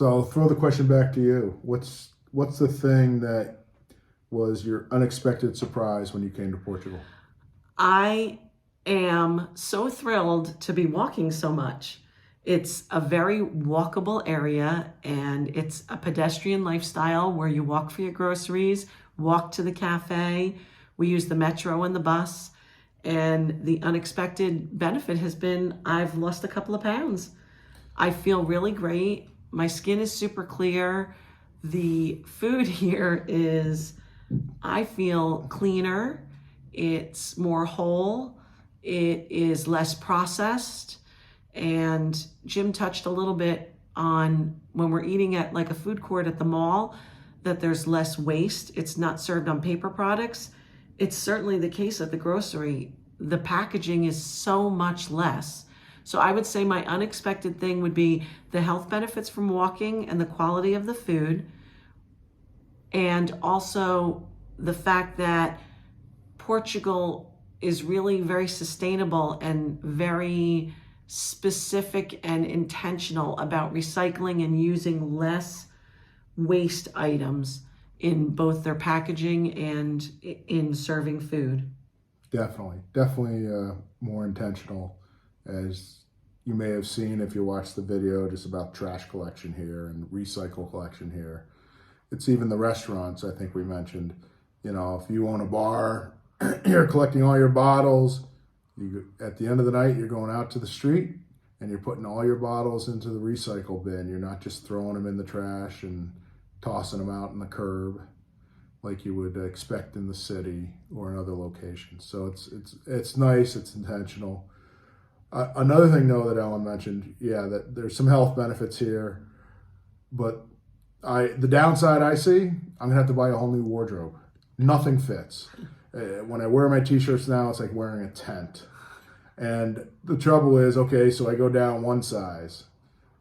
So I'll throw the question back to you. What's the thing that was your unexpected surprise when you came to Portugal? I am so thrilled to be walking so much. It's a very walkable area and it's a pedestrian lifestyle where you walk for your groceries, walk to the cafe. We use the metro and the bus. And the unexpected benefit has been I've lost a couple of pounds. I feel really great. My skin is super clear. The food here is, I feel cleaner. It's more whole. It is less processed. And Jim touched a little bit on when we're eating at like a food court at the mall, that there's less waste. It's not served on paper products. It's certainly the case at the grocery. The packaging is so much less. So I would say my unexpected thing would be the health benefits from walking and the quality of the food. And also the fact that Portugal is really very sustainable and very specific and intentional about recycling and using less waste items in both their packaging and in serving food. Definitely more intentional, as you may have seen if you watched the video just about trash collection here and recycle collection here. It's even the restaurants, I think we mentioned. You know, if you own a bar, you're collecting all your bottles. At the end of the night, you're going out to the street and you're putting all your bottles into the recycle bin. You're not just throwing them in the trash and tossing them out in the curb like you would expect in the city or in other locations. So it's nice, it's intentional. Another thing, though, that Ellen mentioned, yeah, that there's some health benefits here, but the downside I see, I'm gonna have to buy a whole new wardrobe. Nothing fits. When I wear my t-shirts now, it's like wearing a tent. And the trouble is, okay, so I go down one size.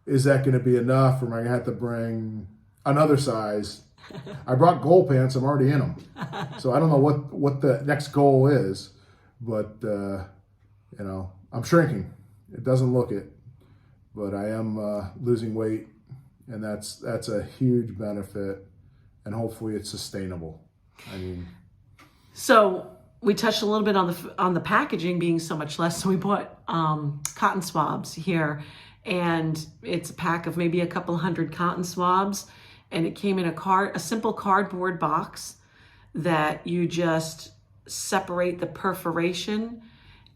Is that going to be enough, or am I going to have to bring another size? I brought goal pants. I'm already in them. So I don't know what the next goal is, but, I'm shrinking. It doesn't look it, but I am losing weight, and that's a huge benefit, and hopefully it's sustainable. I mean, so we touched a little bit on the packaging being so much less. So we bought cotton swabs here, and it's a pack of maybe a couple hundred cotton swabs, and it came in a simple cardboard box that you just separate the perforation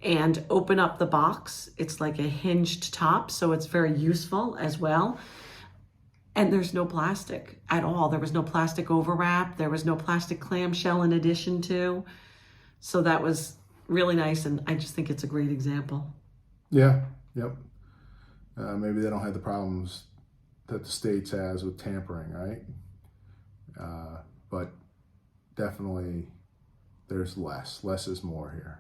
and open up the box. It's like a hinged top, so it's very useful as well. And there's no plastic at all. There was no plastic overwrap. There was no plastic clamshell in addition to. So that was really nice, and I just think it's a great example. Yeah, yep. Maybe they don't have the problems that the States has with tampering, right? But definitely there's less. Less is more here.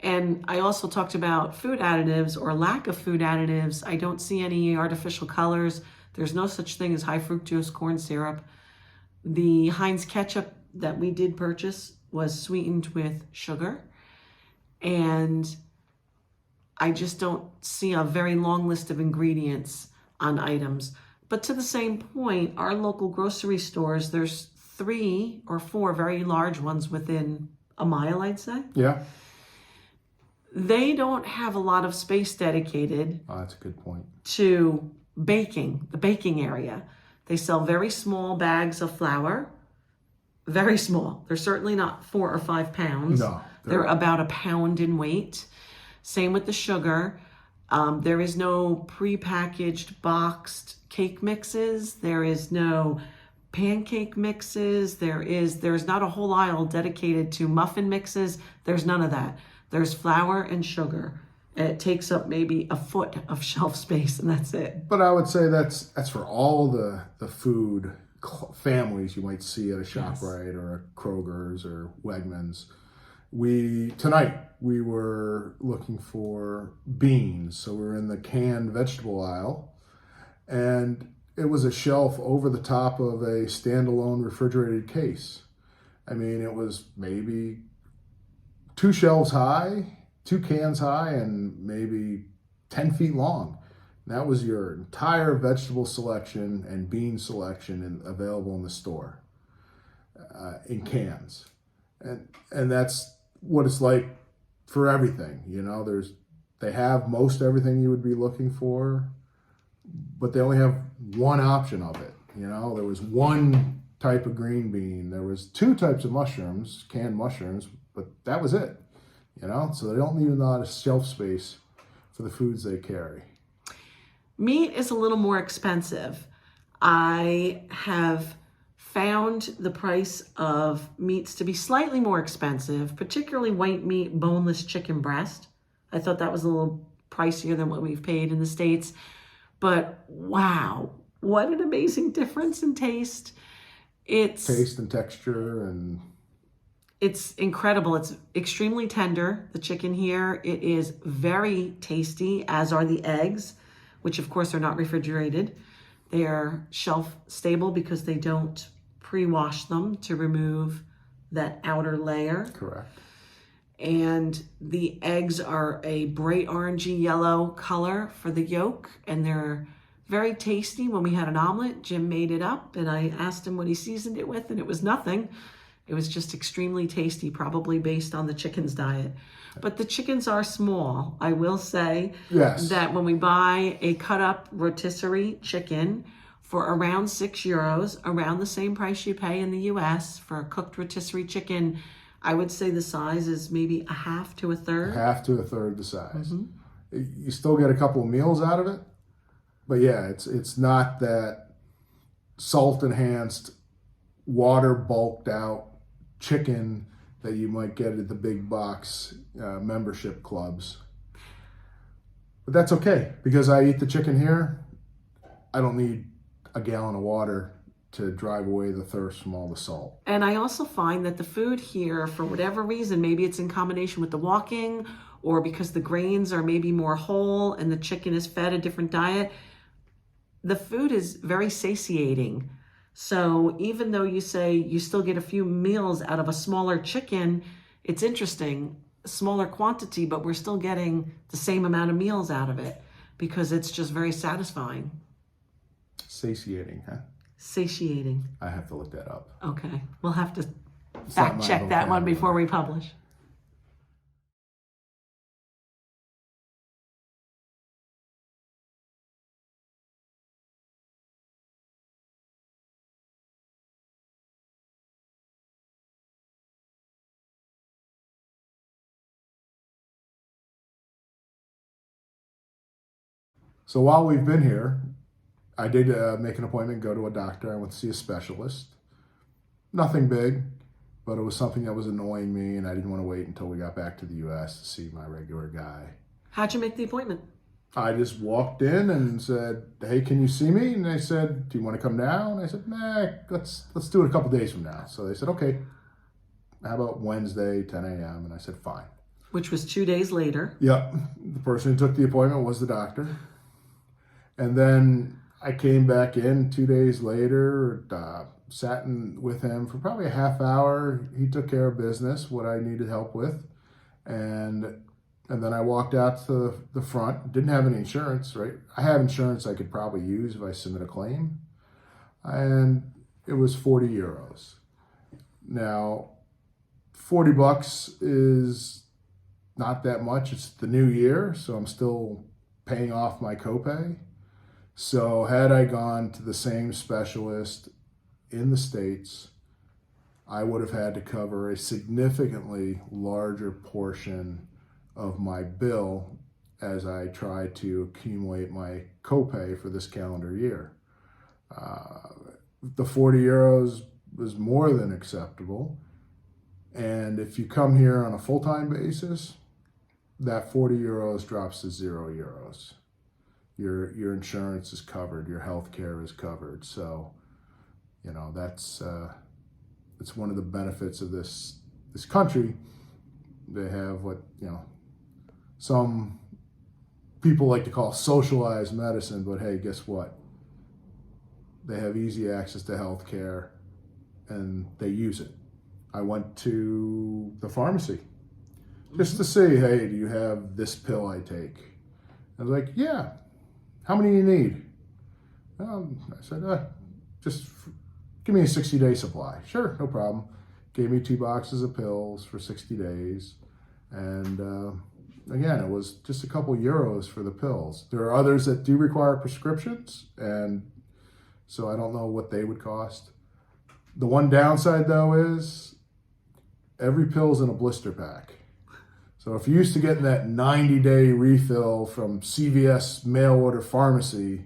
And I also talked about food additives or lack of food additives. I don't see any artificial colors. There's no such thing as high fructose corn syrup. The Heinz ketchup that we did purchase was sweetened with sugar. And I just don't see a very long list of ingredients on items. But to the same point, our local grocery stores, there's 3 or 4 very large ones within a mile, I'd say. Yeah. They don't have a lot of space dedicated That's a good point. to baking, the baking area. They sell very small bags of flour, very small. They're certainly not 4 or 5 pounds. No. They're about a pound in weight. Same with the sugar. There is no prepackaged boxed cake mixes. There is no pancake mixes. There's not a whole aisle dedicated to muffin mixes. There's none of that. There's flour and sugar. And it takes up maybe a foot of shelf space, and that's it. But I would say that's for all the food families you might see at a ShopRite or a Kroger's or Wegmans. Tonight we were looking for beans, so we were in the canned vegetable aisle, and it was a shelf over the top of a standalone refrigerated case. I mean, it was maybe 2 cans high, and maybe 10 feet long. That was your entire vegetable selection and bean selection available in the store in cans. And that's what it's like for everything. You know, they have most everything you would be looking for, but they only have one option of it. You know, there was one type of green bean. There was two types of mushrooms, canned mushrooms, but that was it. You know, so they don't need a lot of shelf space for the foods they carry. Meat is a little more expensive. I have found the price of meats to be slightly more expensive, particularly white meat, boneless chicken breast. I thought that was a little pricier than what we've paid in the States. But wow, what an amazing difference in taste. Taste and texture, and it's incredible. It's extremely tender, the chicken here. It is very tasty, as are the eggs, which of course are not refrigerated. They are shelf stable because they don't pre-wash them to remove that outer layer. correct. And the eggs are a bright orangey yellow color for the yolk, and they're very tasty. When we had an omelet, Jim made it up, and I asked him what he seasoned it with, and it was nothing. It was just extremely tasty, probably based on the chicken's diet. But the chickens are small. I will say Yes. that when we buy a cut up rotisserie chicken for around €6, around the same price you pay in the US for a cooked rotisserie chicken, I would say the size is maybe a half to a third. Half to a third the size. You still get a couple of meals out of it, but yeah, it's not that salt enhanced, water bulked out chicken that you might get at the big box membership clubs. But that's okay, because I eat the chicken here. I don't need a gallon of water to drive away the thirst from all the salt. And I also find that the food here, for whatever reason, maybe it's in combination with the walking or because the grains are maybe more whole and the chicken is fed a different diet, the food is very satiating. So even though you say you still get a few meals out of a smaller chicken, it's interesting, smaller quantity, but we're still getting the same amount of meals out of it because it's just very satisfying. Satiating, huh? Satiating. I have to look that up. Okay. We'll have to It's not fact my check that one vocabulary. before we publish. So while we've been here, I did make an appointment, go to a doctor. I went to see a specialist. Nothing big, but it was something that was annoying me, and I didn't want to wait until we got back to the U.S. to see my regular guy. How'd you make the appointment? I just walked in and said, "Hey, can you see me?" And they said, "Do you want to come down?" And I said, "Nah, let's do it a couple days from now." So they said, "Okay, how about Wednesday, 10 a.m.?" And I said, "Fine." Which was 2 days later. Yep, the person who took the appointment was the doctor. And then I came back in 2 days later, sat with him for probably a half hour. He took care of business, what I needed help with. And then I walked out to the front. Didn't have any insurance, right? I have insurance I could probably use if I submit a claim. And it was €40. Now, $40 is not that much. It's the new year, so I'm still paying off my copay. So had I gone to the same specialist in the States, I would have had to cover a significantly larger portion of my bill as I try to accumulate my copay for this calendar year. The €40 was more than acceptable. And if you come here on a full-time basis, that €40 drops to €0. Your insurance is covered, your health care is covered. So, you know, that's it's one of the benefits of this country. They have what, you know, some people like to call socialized medicine, but hey, guess what? They have easy access to health care and they use it. I went to the pharmacy just to say, hey, do you have this pill I take? I was like, yeah. How many do you need? I said, just give me a 60-day supply. Sure, no problem. Gave me 2 boxes of pills for 60 days. And again, it was just a couple euros for the pills. There are others that do require prescriptions, and so I don't know what they would cost. The one downside, though, is every pill's in a blister pack. So if you're used to getting that 90-day refill from CVS mail order pharmacy,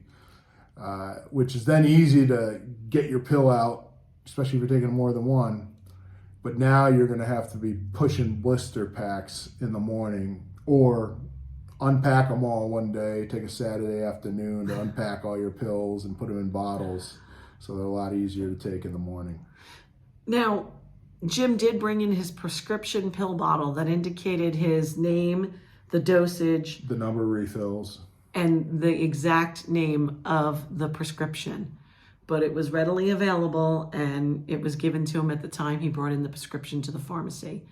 which is then easy to get your pill out, especially if you're taking more than one, but now you're going to have to be pushing blister packs in the morning, or unpack them all one day, take a Saturday afternoon to unpack all your pills and put them in bottles, so they're a lot easier to take in the morning. Now, Jim did bring in his prescription pill bottle that indicated his name, the dosage, The number of refills. and the exact name of the prescription. But it was readily available, and it was given to him at the time he brought in the prescription to the pharmacy.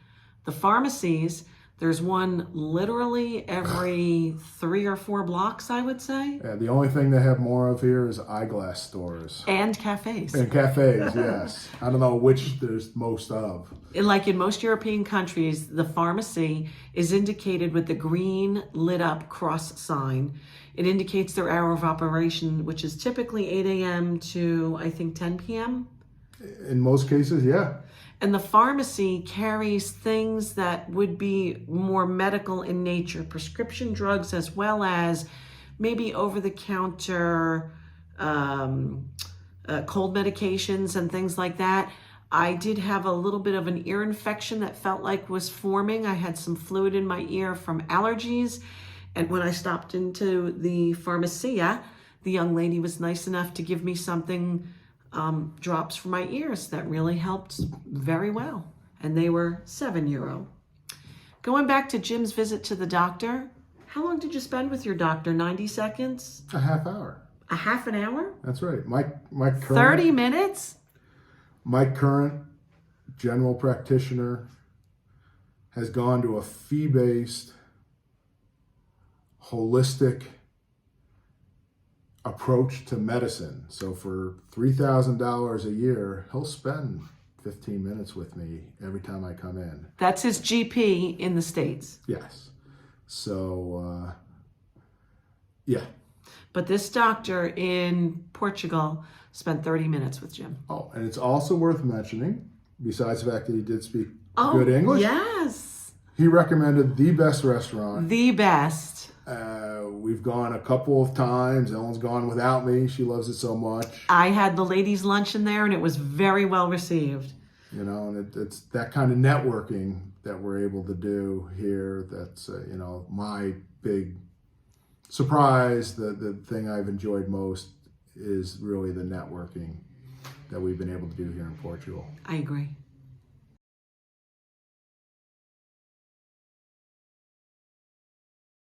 The pharmacies, there's one literally every 3 or 4 blocks, I would say. Yeah, the only thing they have more of here is eyeglass stores. And cafes. And cafes, yes. I don't know which there's most of. Like in most European countries, the pharmacy is indicated with the green lit up cross sign. It indicates their hour of operation, which is typically 8 a.m. to, I think, 10 p.m. In most cases, yeah. And the pharmacy carries things that would be more medical in nature, prescription drugs, as well as maybe over-the-counter cold medications and things like that. I did have a little bit of an ear infection that felt like was forming. I had some fluid in my ear from allergies. And when I stopped into the pharmacia, the young lady was nice enough to give me something, drops for my ears that really helped very well. And they were €7. Going back to Jim's visit to the doctor, how long did you spend with your doctor? 90 seconds? A half hour. A half an hour? That's right. My current 30 minutes? My current general practitioner has gone to a fee-based, holistic approach to medicine. So for $3,000 a year, he'll spend 15 minutes with me every time I come in. That's his GP in the States. Yes. So, yeah. But this doctor in Portugal spent 30 minutes with Jim. Oh, and it's also worth mentioning, besides the fact that he did speak good English, Yes. he recommended the best restaurant. The best. We've gone a couple of times. Ellen's gone without me. She loves it so much. I had the ladies' luncheon there, and it was very well received. You know, and it's that kind of networking that we're able to do here. That's, you know, my big surprise. The thing I've enjoyed most is really the networking that we've been able to do here in Portugal. I agree.